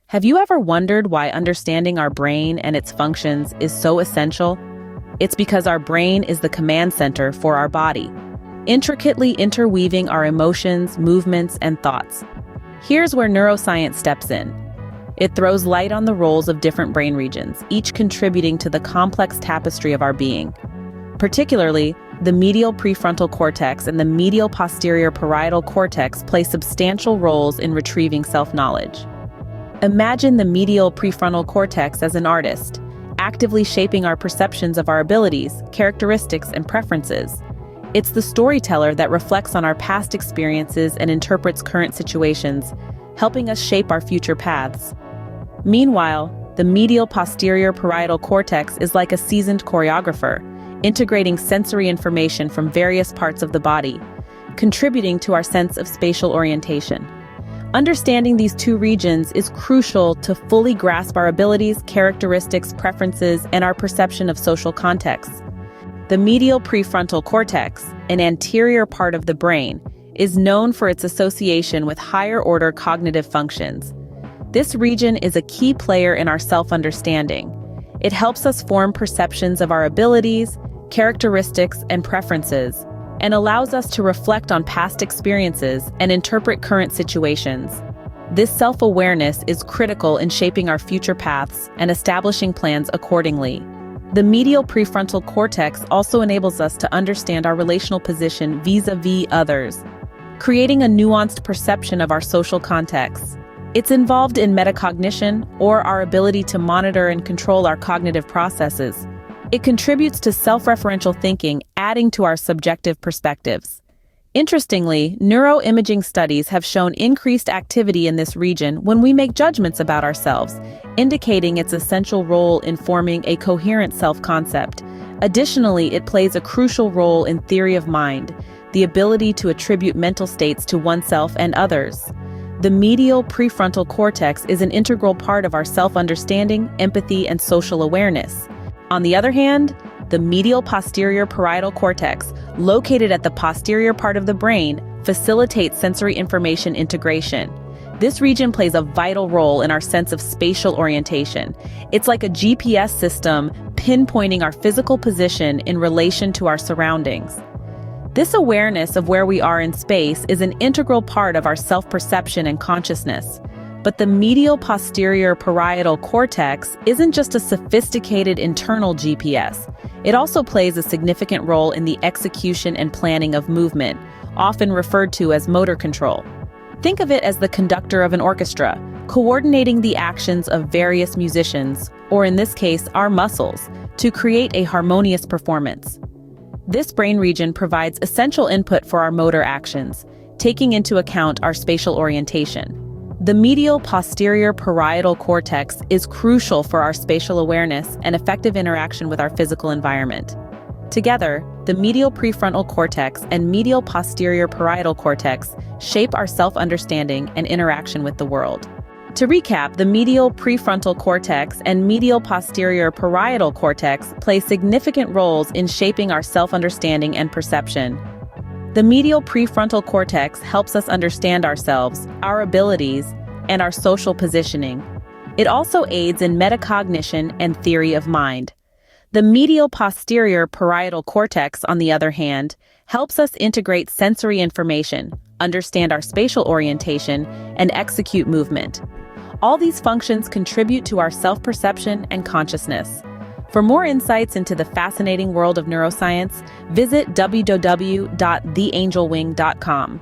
Have you ever wondered why understanding our brain and its functions is so essential? It's because our brain is the command center for our body, intricately interweaving our emotions, movements, and thoughts. Here's where neuroscience steps in. It throws light on the roles of different brain regions, each contributing to the complex tapestry of our being. Particularly, the medial prefrontal cortex and the medial posterior parietal cortex play substantial roles in retrieving self-knowledge. Imagine the medial prefrontal cortex as an artist, actively shaping our perceptions of our abilities, characteristics, and preferences. It's the storyteller that reflects on our past experiences and interprets current situations, helping us shape our future paths. Meanwhile, the medial posterior parietal cortex is like a seasoned choreographer, integrating sensory information from various parts of the body, contributing to our sense of spatial orientation. Understanding these two regions is crucial to fully grasp our abilities, characteristics, preferences, and our perception of social contexts. The medial prefrontal cortex, an anterior part of the brain, is known for its association with higher-order cognitive functions. This region is a key player in our self-understanding. It helps us form perceptions of our abilities, characteristics, and preferences, and allows us to reflect on past experiences and interpret current situations. This self-awareness is critical in shaping our future paths and establishing plans accordingly. The medial prefrontal cortex also enables us to understand our relational position vis-a-vis others, creating a nuanced perception of our social contexts. It's involved in metacognition, or our ability to monitor and control our cognitive processes. It contributes to self-referential thinking, adding to our subjective perspectives. Interestingly, neuroimaging studies have shown increased activity in this region when we make judgments about ourselves, indicating its essential role in forming a coherent self-concept. Additionally, it plays a crucial role in theory of mind, the ability to attribute mental states to oneself and others. The medial prefrontal cortex is an integral part of our self-understanding, empathy, and social awareness. On the other hand, the medial posterior parietal cortex, located at the posterior part of the brain, facilitates sensory information integration. This region plays a vital role in our sense of spatial orientation. It's like a GPS system pinpointing our physical position in relation to our surroundings. This awareness of where we are in space is an integral part of our self-perception and consciousness. But the medial posterior parietal cortex isn't just a sophisticated internal GPS. It also plays a significant role in the execution and planning of movement, often referred to as motor control. Think of it as the conductor of an orchestra, coordinating the actions of various musicians, or in this case, our muscles, to create a harmonious performance. This brain region provides essential input for our motor actions, taking into account our spatial orientation. The medial posterior parietal cortex is crucial for our spatial awareness and effective interaction with our physical environment. Together, the medial prefrontal cortex and medial posterior parietal cortex shape our self-understanding and interaction with the world. To recap, the medial prefrontal cortex and medial posterior parietal cortex play significant roles in shaping our self-understanding and perception. The medial prefrontal cortex helps us understand ourselves, our abilities, and our social positioning. It also aids in metacognition and theory of mind. The medial posterior parietal cortex, on the other hand, helps us integrate sensory information, understand our spatial orientation, and execute movement. All these functions contribute to our self-perception and consciousness. For more insights into the fascinating world of neuroscience, visit www.theangelwing.com.